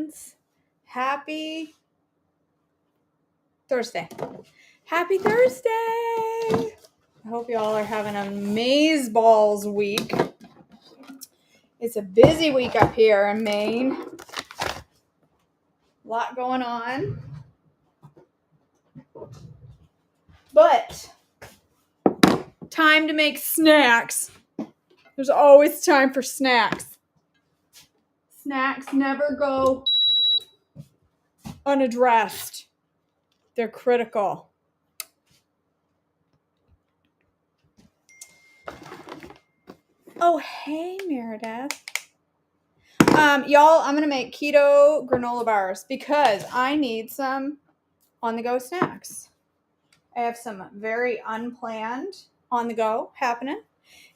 friends. Happy Thursday. Happy Thursday. I hope you all are having an amazeballs week. It's a busy week up here in Maine. A lot going on. But time to make snacks. There's always time for snacks. Snacks never go unaddressed. They're critical. Oh, hey, Meredith. Y'all, I'm going to make keto granola bars because I need some on-the-go snacks. I have some very unplanned on-the-go happening.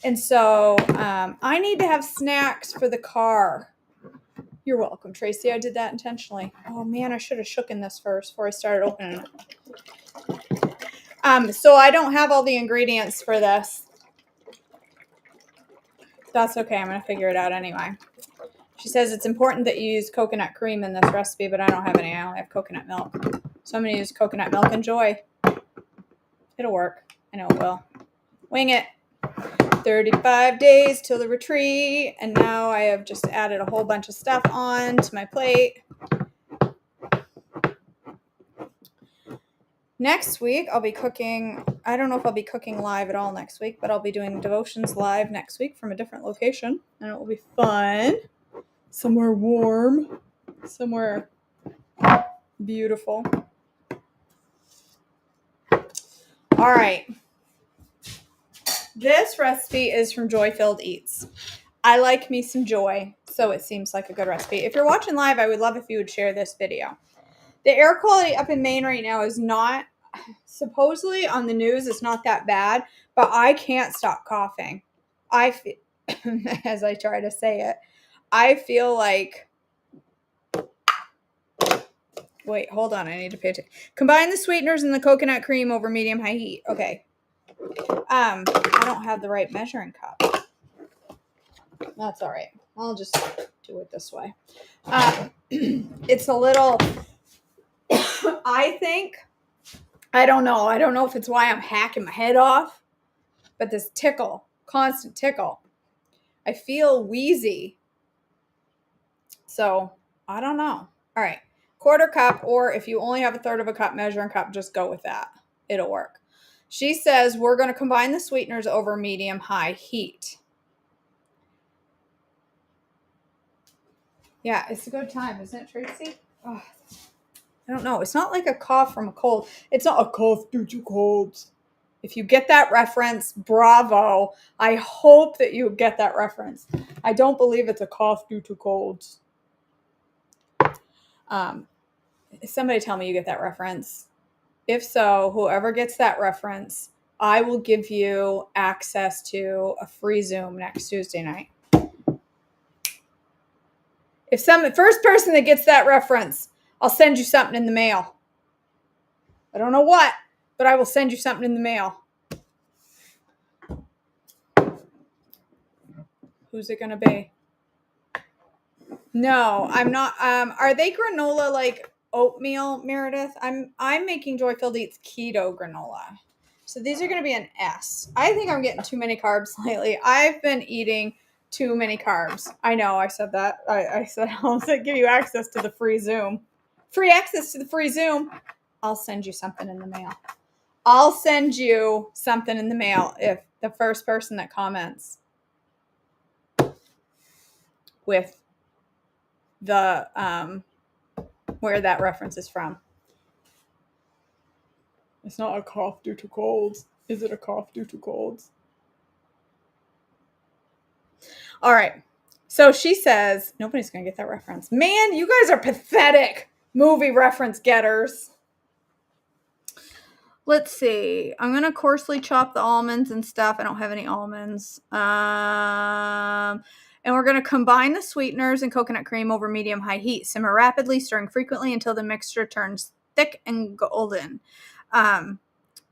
And so I need to have snacks for the car. You're welcome, Tracy. I did that intentionally. Oh, man, I should have shooken this first before I started opening it. So I don't have all the ingredients for this. That's okay. I'm going to figure it out anyway. She says it's important that you use coconut cream in this recipe, but I don't have any. I only have coconut milk. So I'm going to use coconut milk and joy. It'll work. I know it will. Wing it. 35 days till the retreat. And now I have just added a whole bunch of stuff on to my plate. Next week, I'll be cooking. I don't know if I'll be cooking live at all next week, but I'll be doing devotions live next week from a different location. And it will be fun. Somewhere warm. Somewhere beautiful. All right. This recipe is from Joy Filled Eats. I like me some joy, so it seems like a good recipe. If you're watching live, I would love if you would share this video. The air quality up in Maine right now is not, supposedly on the news, it's not that bad, but I can't stop coughing. I feel, as I try to say it, I feel like, wait, hold on, I need to pay attention. Combine the sweeteners and the coconut cream over medium-high heat. Okay. I don't have the right measuring cup. That's all right. I'll just do it this way. It's a little, I think, I don't know if it's why I'm hacking my head off, but this tickle, constant tickle, I feel wheezy. So I don't know. All right. 1/4 cup, or if you only have 1/3 of a cup measuring cup, just go with that. It'll work. She says we're going to combine the sweeteners over medium-high heat. Yeah, it's a good time, isn't it, Tracy? Oh, I don't know. It's not like a cough from a cold. It's not a cough due to colds. If you get that reference, bravo. I hope that you get that reference. I don't believe it's a cough due to colds. Somebody tell me you get that reference. If so, whoever gets that reference, I will give you access to a free Zoom next Tuesday night. If first person that gets that reference, I'll send you something in the mail. I don't know what, but I will send you something in the mail. Who's it going to be? No, I'm not. Are they granola like oatmeal, Meredith? I'm making Joy Filled Eats keto granola. So these are going to be an S. I think I'm getting too many carbs lately. I've been eating too many carbs. I know, I said that. I said I'll give you access to the free Zoom. Free access to the free Zoom. I'll send you something in the mail. I'll send you something in the mail if the first person that comments with the where that reference is from. It's not a cough due to colds. Is it a cough due to colds? All right. So she says, nobody's going to get that reference. Man, you guys are pathetic movie reference getters. Let's see. I'm going to coarsely chop the almonds and stuff. I don't have any almonds. And we're going to combine the sweeteners and coconut cream over medium-high heat. Simmer rapidly, stirring frequently until the mixture turns thick and golden.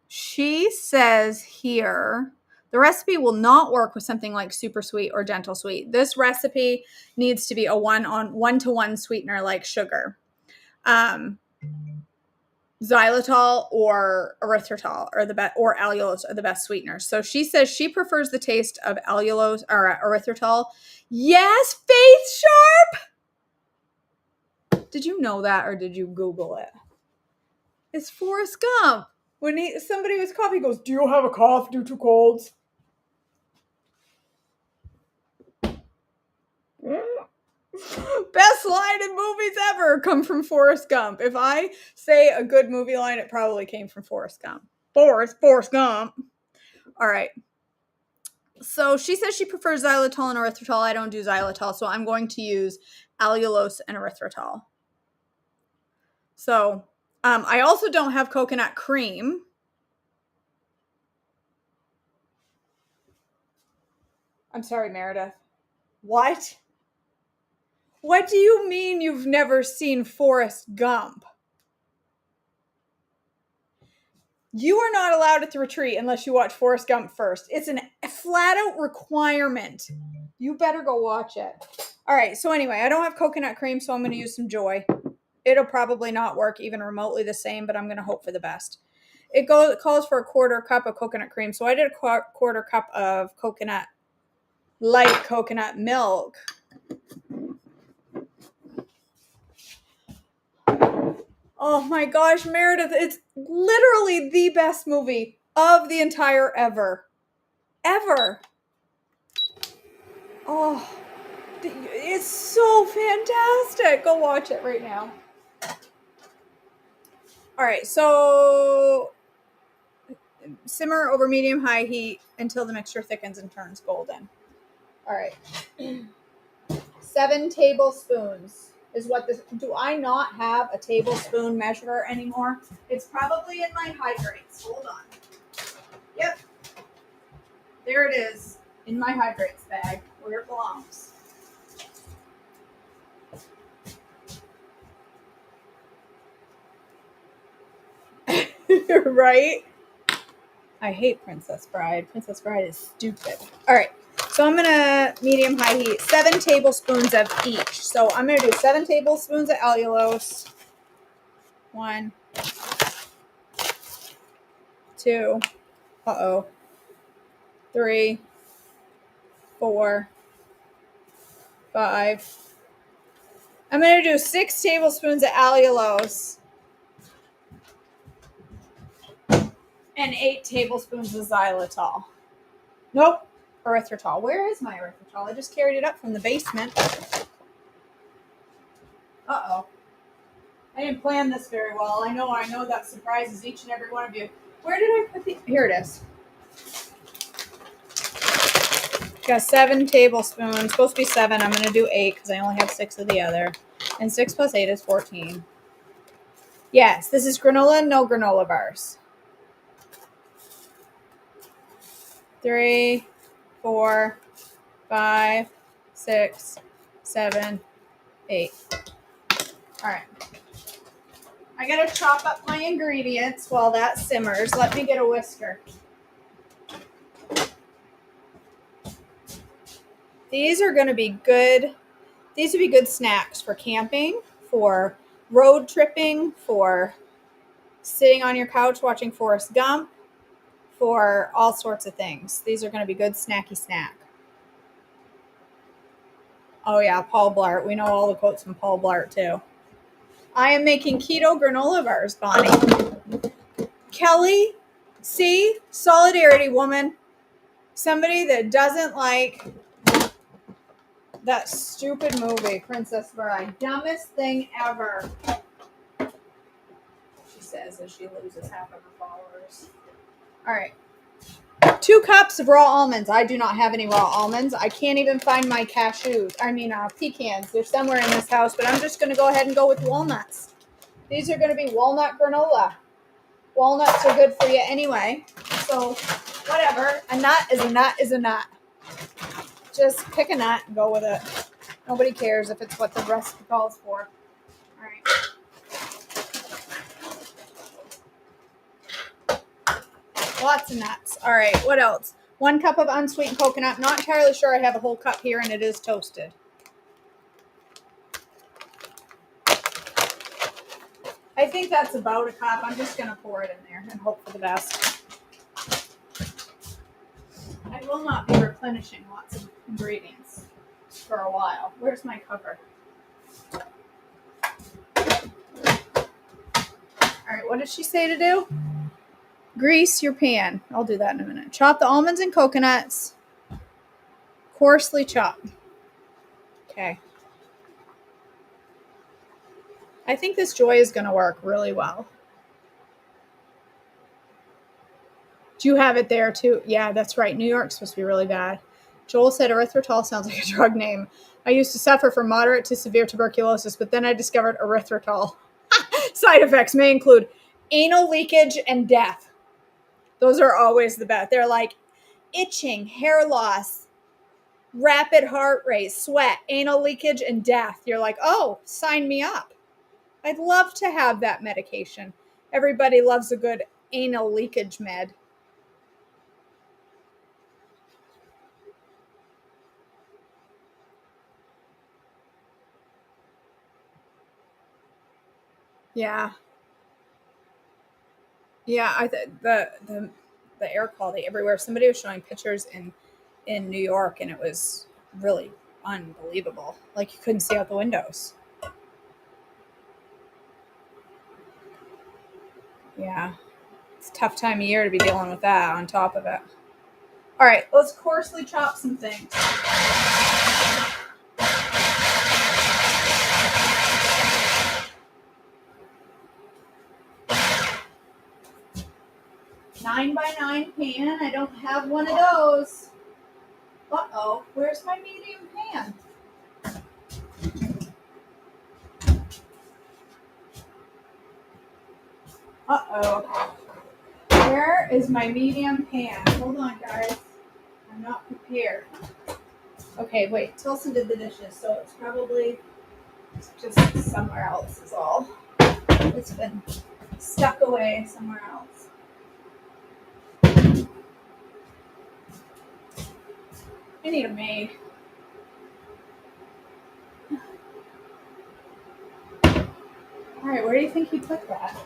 She says here The recipe will not work with something like super sweet or gentle sweet. This recipe needs to be a 1-to-1 sweetener like sugar. Xylitol or erythritol or allulose are the best sweeteners. So she says she prefers the taste of allulose or erythritol. Yes, Faith Sharp. Did you know that, or did you Google it? It's Forrest Gump. When somebody with coffee goes, "Do you have a cough due to colds?" Best line in movies ever come from Forrest Gump. If I say a good movie line, it probably came from Forrest Gump. Forrest Gump. All right. So she says she prefers xylitol and erythritol. I don't do xylitol, so I'm going to use allulose and erythritol. So I also don't have coconut cream. I'm sorry, Meredith. What? What do you mean you've never seen Forrest Gump? You are not allowed at the retreat unless you watch Forrest Gump first. It's a flat out requirement. You better go watch it. All right, so anyway, I don't have coconut cream, so I'm going to use some Joy. It'll probably not work even remotely the same, but I'm going to hope for the best. It calls for a 1/4 cup of coconut cream, so I did a 1/4 cup of light coconut milk. Oh my gosh, Meredith, it's literally the best movie of the entire ever. Oh, it's so fantastic. Go watch it right now. All right, so simmer over medium-high heat until the mixture thickens and turns golden. All right. 7 tablespoons is what this. Do I not have a tablespoon measurer anymore? It's probably in my hydrates. Hold on. Yep. There it is in my hydrates bag where it belongs. Right? I hate Princess Bride. Princess Bride is stupid. All right. So I'm going to medium-high heat 7 tablespoons of each. So I'm going to do 7 tablespoons of allulose. 1, 2, 3, 4, 5. I'm going to do 6 tablespoons of allulose. And 8 tablespoons of xylitol. Nope. Erythritol. Where is my erythritol? I just carried it up from the basement. Uh-oh. I didn't plan this very well. I know that surprises each and every one of you. Where did I put the... Here it is. Got 7 tablespoons. It's supposed to be 7. I'm going to do 8 because I only have 6 of the other. And 6 plus 8 is 14. Yes, this is granola, no granola bars. 3, 4, 5, 6, 7, 8. All right. I got to chop up my ingredients while that simmers. Let me get a whisker. These are going to be good. These would be good snacks for camping, for road tripping, for sitting on your couch watching Forrest Gump, for all sorts of things. These are going to be good snacky snack. Oh yeah, Paul Blart. We know all the quotes from Paul Blart too. I am making keto granola bars, Bonnie. Kelly, see? Solidarity, woman. Somebody that doesn't like that stupid movie, Princess Bride. Dumbest thing ever. She says as she loses half of her followers. All right. 2 cups of raw almonds. I do not have any raw almonds. I can't even find my pecans. They're somewhere in this house, but I'm just going to go ahead and go with walnuts. These are going to be walnut granola. Walnuts are good for you anyway. So, whatever. A nut is a nut is a nut. Just pick a nut and go with it. Nobody cares if it's what the recipe calls for. All right. Lots of nuts. All right. What else? 1 cup of unsweetened coconut. Not entirely sure I have a whole cup here, and it is toasted. I think that's about a cup. I'm just going to pour it in there and hope for the best. I will not be replenishing lots of ingredients for a while. Where's my cover? All right, what did she say to do? Grease your pan. I'll do that in a minute. Chop the almonds and coconuts. Coarsely chop. Okay. I think this Joy is going to work really well. Do you have it there too? Yeah, that's right. New York's supposed to be really bad. Joel said erythritol sounds like a drug name. I used to suffer from moderate to severe tuberculosis, but then I discovered erythritol. Side effects may include anal leakage and death. Those are always the best. They're like itching, hair loss, rapid heart rate, sweat, anal leakage, and death. You're like, oh, sign me up. I'd love to have that medication. Everybody loves a good anal leakage med. Yeah. Yeah, the air quality everywhere. Somebody was showing pictures in New York, and it was really unbelievable. Like you couldn't see out the windows. Yeah, it's a tough time of year to be dealing with that on top of it. All right, let's coarsely chop some things. Nine by 9 pan. I don't have one of those. Uh-oh, where's my medium pan? Uh-oh. Where is my medium pan? Hold on, guys. I'm not prepared. Okay, wait. Tilson did the dishes, so it's probably just somewhere else is all. It's been stuck away somewhere else. I need a maid. All right, where do you think he put that?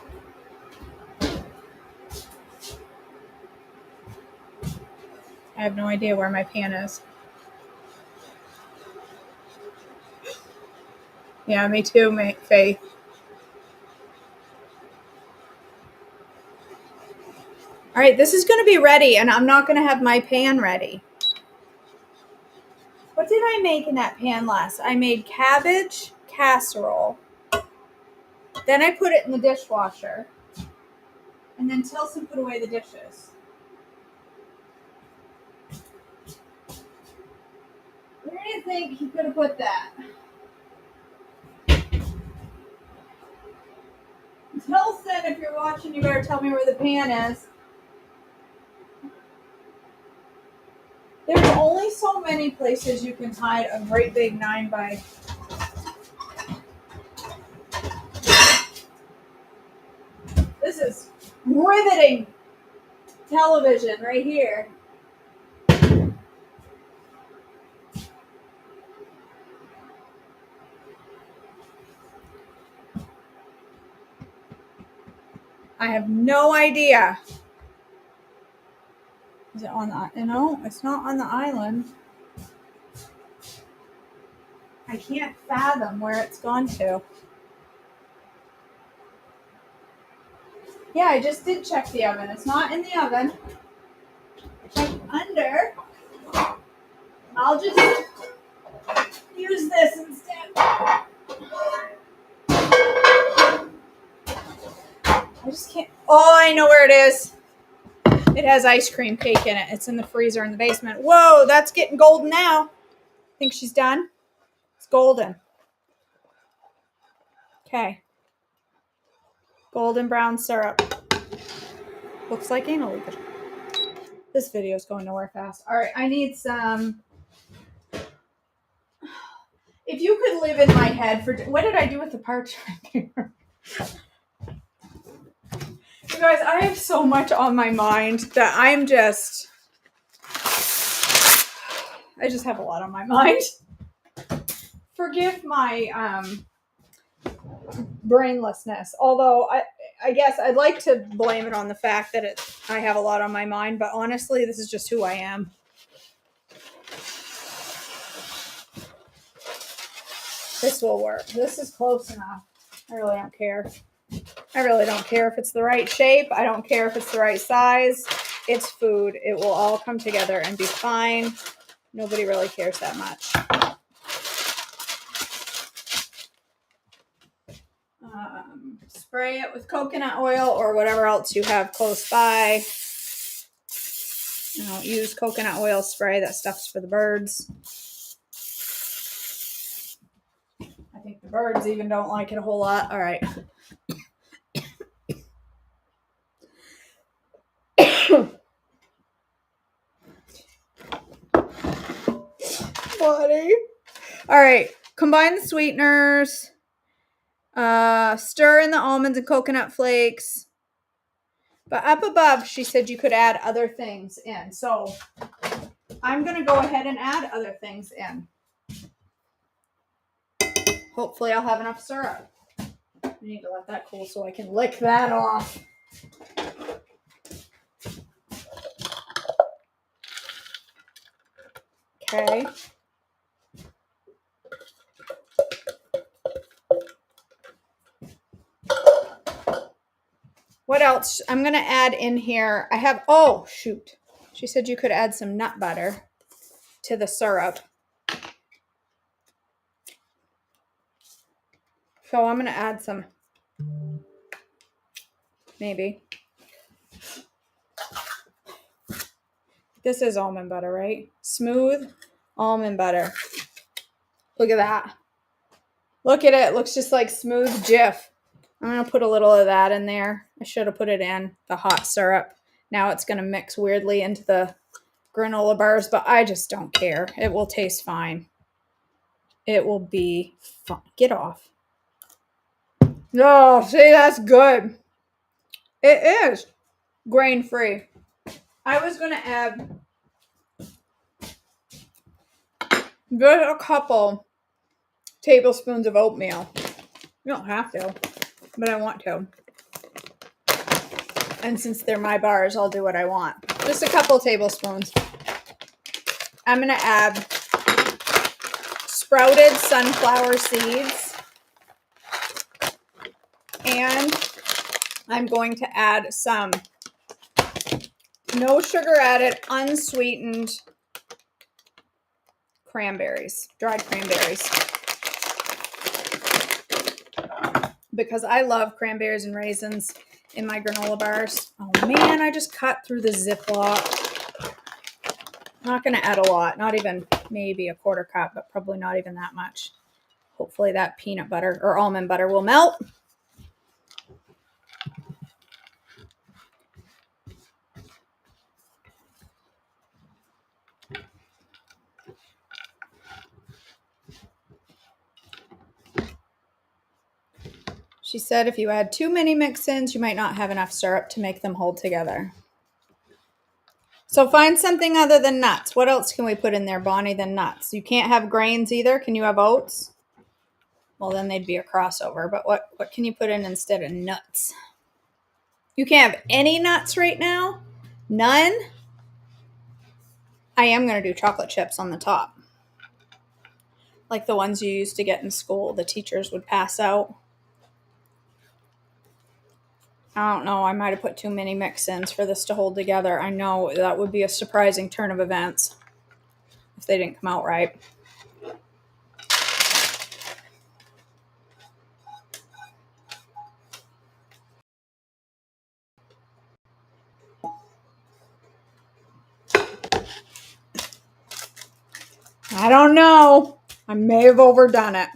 I have no idea where my pan is. Yeah, me too, Faith. All right, this is going to be ready, and I'm not going to have my pan ready. What did I make in that pan last? I made cabbage casserole. Then I put it in the dishwasher. And then Tilson put away the dishes. Where do you think he could have put that? Tilson, if you're watching, you better tell me where the pan is. There's only so many places you can hide a great big 9 by. This is riveting television right here. I have no idea. Is it on the, no, it's not on the island. I can't fathom where it's gone to. Yeah, I just did check the oven. It's not in the oven. Check under. I'll just use this instead. I just can't. Oh, I know where it is. It has ice cream cake in it. It's in the freezer in the basement. Whoa, that's getting golden now. Think she's done? It's golden. Okay. Golden brown syrup. Looks like anal leakage. This video is going nowhere fast. All right, I need some. If you could live in my head for. What did I do with the parchment paper? You guys, I have so much on my mind that I'm just. I just have a lot on my mind. Forgive my brainlessness. Although I guess I'd like to blame it on the fact that I have a lot on my mind, but honestly, this is just who I am. This will work. This is close enough. I really don't care. I really don't care if it's the right shape. I don't care if it's the right size. It's food. It will all come together and be fine. Nobody really cares that much. Spray it with coconut oil or whatever else you have close by. I don't use coconut oil spray. That stuff's for the birds. I think the birds even don't like it a whole lot. All right. Funny. All right. Combine the sweeteners. Stir in the almonds and coconut flakes. But up above, she said you could add other things in. So I'm going to go ahead and add other things in. Hopefully I'll have enough syrup. I need to let that cool so I can lick that off. Okay. What else? I'm going to add in here. I have, oh, shoot. She said you could add some nut butter to the syrup. So I'm going to add some, maybe. This is almond butter, right? Smooth almond butter. Look at that. Look at it. It looks just like smooth Jif. I'm going to put a little of that in there. I should have put it in the hot syrup. Now it's going to mix weirdly into the granola bars, but I just don't care. It will taste fine. It will be fun. Get off. No, see, that's good. It is grain-free. I was going to add just a couple tablespoons of oatmeal. You don't have to, but I want to. And since they're my bars, I'll do what I want. Just a couple tablespoons. I'm going to add sprouted sunflower seeds. And I'm going to add some no sugar added, unsweetened cranberries, dried cranberries. Because I love cranberries and raisins in my granola bars. Oh man, I just cut through the Ziploc. Not going to add a lot, not even maybe a quarter cup, but probably not even that much. Hopefully that peanut butter or almond butter will melt. She said if you add too many mix-ins, you might not have enough syrup to make them hold together. So find something other than nuts. What else can we put in there, Bonnie, than nuts? You can't have grains either. Can you have oats? Well, then they'd be a crossover. But what can you put in instead of nuts? You can't have any nuts right now? None? I am going to do chocolate chips on the top. Like the ones you used to get in school. The teachers would pass out. I don't know. I might have put too many mix-ins for this to hold together. I know that would be a surprising turn of events if they didn't come out right. I don't know. I may have overdone it.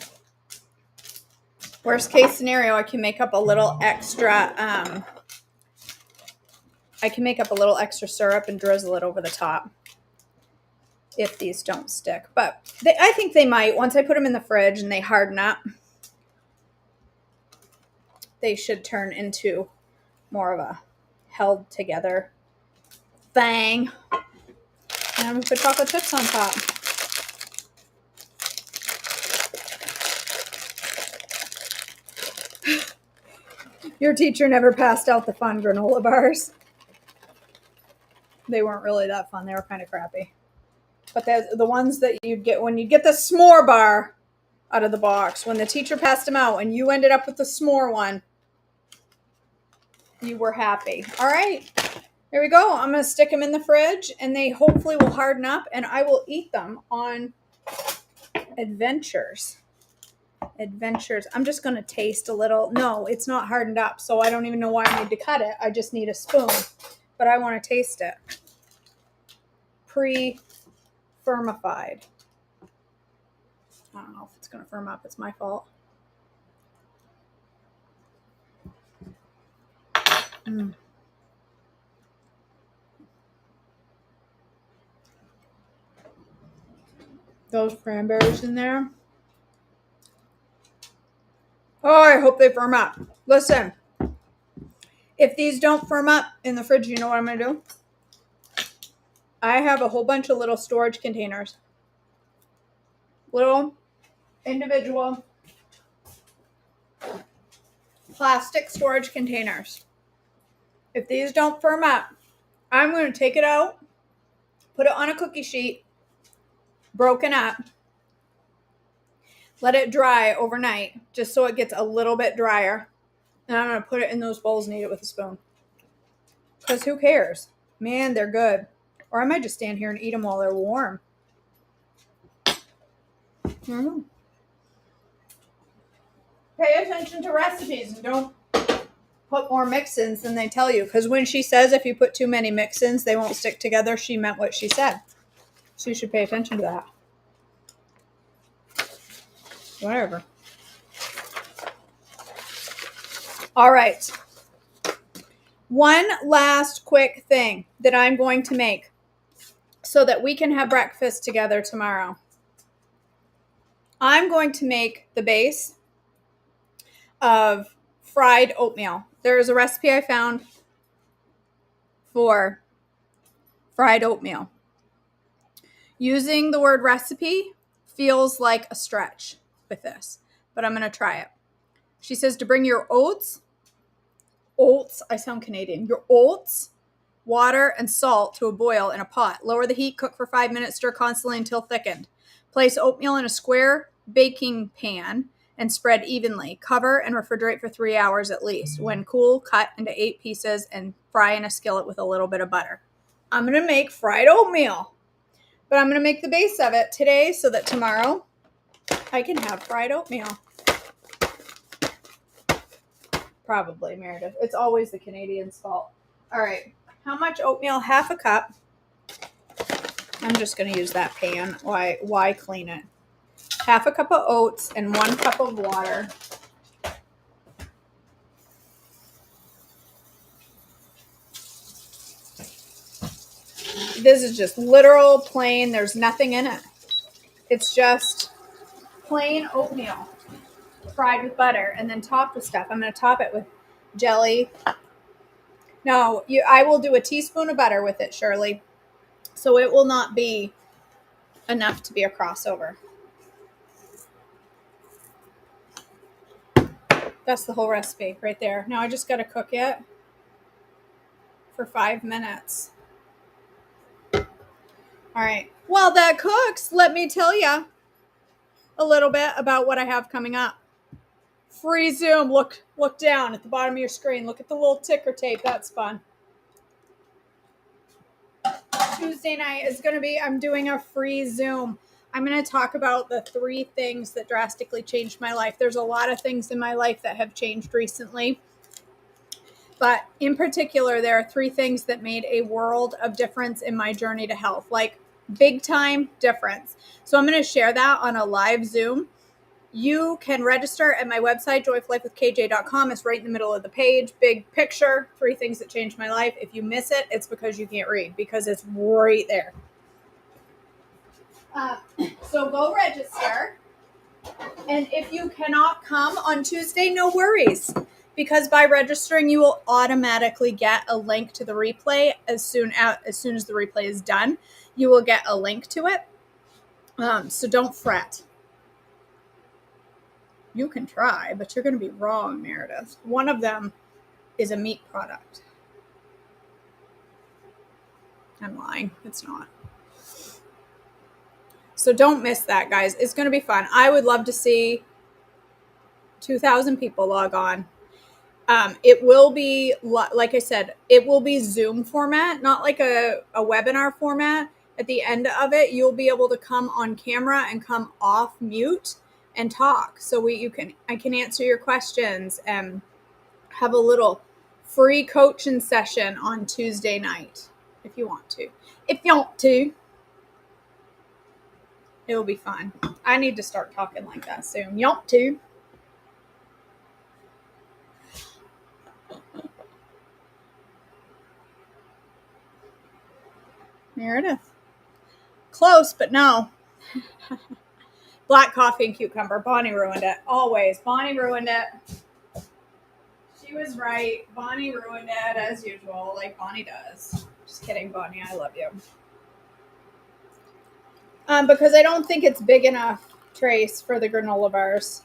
Worst case scenario, I can make up a little extra. I can make up a little extra syrup and drizzle it over the top if these don't stick. But I think they might. Once I put them in the fridge and they harden up, they should turn into more of a held together thing. And I'm going to put chocolate chips on top. Your teacher never passed out the fun granola bars. They weren't really that fun. They were kind of crappy. But the ones that you'd get when you get the s'more bar out of the box, when the teacher passed them out and you ended up with the s'more one, you were happy. All right. There we go. I'm going to stick them in the fridge and they hopefully will harden up and I will eat them on adventures. I'm just going to taste a little. No, it's not hardened up, so I don't even know why I need to cut it. I just need a spoon, but I want to taste it. Pre-firmified. I don't know if it's going to firm up. It's my fault. Those cranberries in there. Oh, I hope they firm up. Listen, if these don't firm up in the fridge, you know what I'm going to do? I have a whole bunch of little storage containers. Little individual plastic storage containers. If these don't firm up, I'm going to take it out, put it on a cookie sheet, broken up, let it dry overnight, just so it gets a little bit drier. And I'm going to put it in those bowls and eat it with a spoon. Because who cares? Man, they're good. Or I might just stand here and eat them while they're warm. I don't know. Pay attention to recipes and don't put more mix-ins than they tell you. Because when she says if you put too many mix-ins, they won't stick together, she meant what she said. So you should pay attention to that. Whatever. All right. One last quick thing that I'm going to make so that we can have breakfast together tomorrow. I'm going to make the base of fried oatmeal. There is a recipe I found for fried oatmeal. Using the word recipe feels like a stretch with this, but I'm going to try it. She says to bring your oats, I sound Canadian, your oats, water, and salt to a boil in a pot. Lower the heat, cook for 5 minutes, stir constantly until thickened. Place oatmeal in a square baking pan and spread evenly. Cover and refrigerate for 3 hours at least. When cool, cut into 8 pieces and fry in a skillet with a little bit of butter. I'm going to make fried oatmeal, but I'm going to make the base of it today so that tomorrow I can have fried oatmeal. Probably, Meredith. It's always the Canadians' fault. All right. How much oatmeal? Half a cup. I'm just going to use that pan. Why clean it? Half a cup of oats and 1 cup of water. This is just literal plain. There's nothing in it. It's just plain oatmeal fried with butter and then topped with stuff. I'm going to top it with jelly. No, I will do a teaspoon of butter with it, Shirley. So it will not be enough to be a crossover. That's the whole recipe right there. Now I just got to cook it for 5 minutes. All right. While that cooks, let me tell you a little bit about what I have coming up. Free Zoom. Look down at the bottom of your screen. Look at the little ticker tape. That's fun. Tuesday night is going to be, I'm doing a free Zoom. I'm going to talk about the 3 things that drastically changed my life. There's a lot of things in my life that have changed recently. But in particular, there are 3 things that made a world of difference in my journey to health. Like big time difference. So I'm going to share that on a live Zoom. You can register at my website, joyfulifewithkj.com. It's right in the middle of the page. Big picture, 3 things that changed my life. If you miss it, it's because you can't read, because it's right there. So go register. And if you cannot come on Tuesday, no worries. Because by registering, you will automatically get a link to the replay as soon as the replay is done. You will get a link to it. So don't fret. You can try, but you're going to be wrong, Meredith. One of them is a meat product. I'm lying. It's not. So don't miss that, guys. It's going to be fun. I would love to see 2,000 people log on. It will be, like I said, it will be Zoom format, not like a webinar format. At the end of it, you'll be able to come on camera and come off mute and talk. So I can answer your questions and have a little free coaching session on Tuesday night if you want to. If you want to, it will be fun. I need to start talking like that soon. You want to? Meredith. Close, but no. Black coffee and cucumber. Bonnie ruined it. Always. Bonnie ruined it. She was right. Bonnie ruined it as usual, like Bonnie does. Just kidding, Bonnie. I love you. Because I don't think it's big enough, Trace, for the granola bars.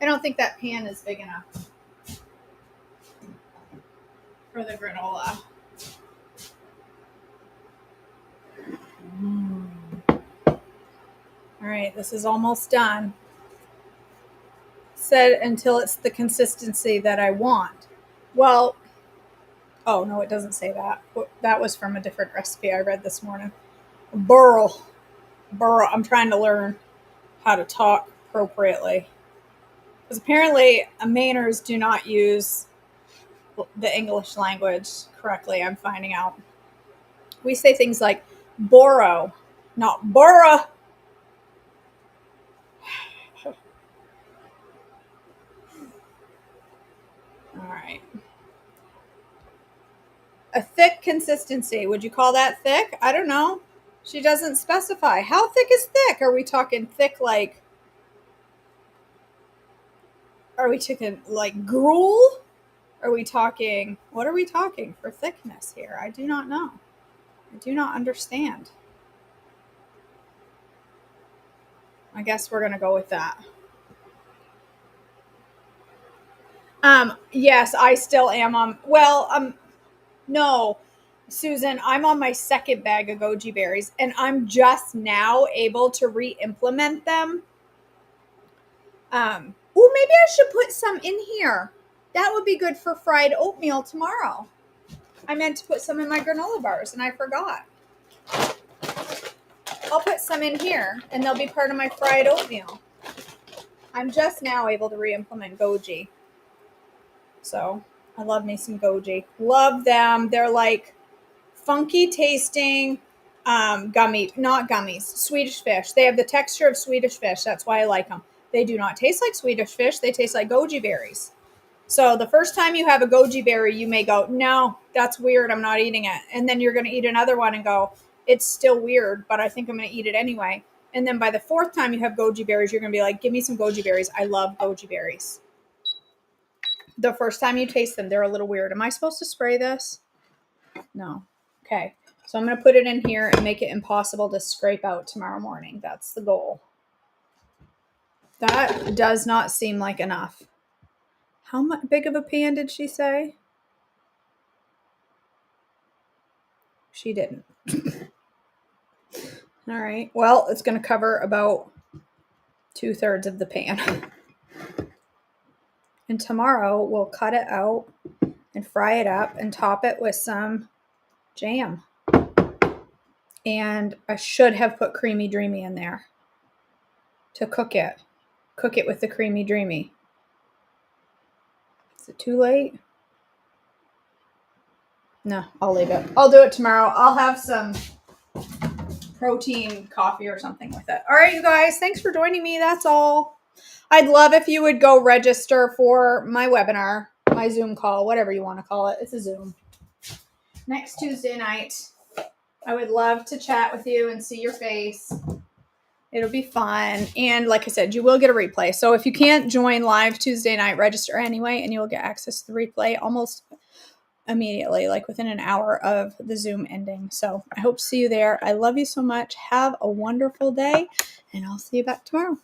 I don't think that pan is big enough for the granola. All right, this is almost done. Said until it's the consistency that I want. Well, oh no, it doesn't say that. That was from a different recipe I read this morning. Burl. I'm trying to learn how to talk appropriately. Because apparently Mainers do not use the English language correctly, I'm finding out. We say things like borrow, not borrow. All right. A thick consistency. Would you call that thick? I don't know. She doesn't specify. How thick is thick? Are we talking thick like... Are we talking like gruel? Are we talking... What are we talking for thickness here? I do not know. I do not understand. I guess we're going to go with that. Yes, I still am on... Well, no, Susan, I'm on my second bag of goji berries, and I'm just now able to re-implement them. Maybe I should put some in here. That would be good for fried oatmeal tomorrow. I meant to put some in my granola bars, and I forgot. I'll put some in here, and they'll be part of my fried oatmeal. I'm just now able to re-implement goji. So, I love me some goji. Love them. They're like funky tasting not gummies, Swedish fish. They have the texture of Swedish fish. That's why I like them. They do not taste like Swedish fish. They taste like goji berries. So the first time you have a goji berry, you may go, no, that's weird. I'm not eating it. And then you're going to eat another one and go, it's still weird, but I think I'm going to eat it anyway. And then by the fourth time you have goji berries, you're going to be like, give me some goji berries. I love goji berries. The first time you taste them, they're a little weird. Am I supposed to spray this? No. Okay. So I'm going to put it in here and make it impossible to scrape out tomorrow morning. That's the goal. That does not seem like enough. How much big of a pan did she say? She didn't. All right. Well, it's going to cover about 2/3 of the pan. And tomorrow we'll cut it out and fry it up and top it with some jam. And I should have put Creamy Dreamy in there to cook it. Cook it with the Creamy Dreamy. Is it too late? No, I'll leave it. I'll do it tomorrow. I'll have some protein coffee or something with it. All right, you guys, thanks for joining me. That's all. I'd love if you would go register for my webinar, my Zoom call, whatever you want to call it. It's a Zoom. Next Tuesday night. I would love to chat with you and see your face. It'll be fun. And like I said, you will get a replay. So if you can't join live Tuesday night, register anyway, and you'll get access to the replay almost immediately, like within an hour of the Zoom ending. So I hope to see you there. I love you so much. Have a wonderful day, and I'll see you back tomorrow.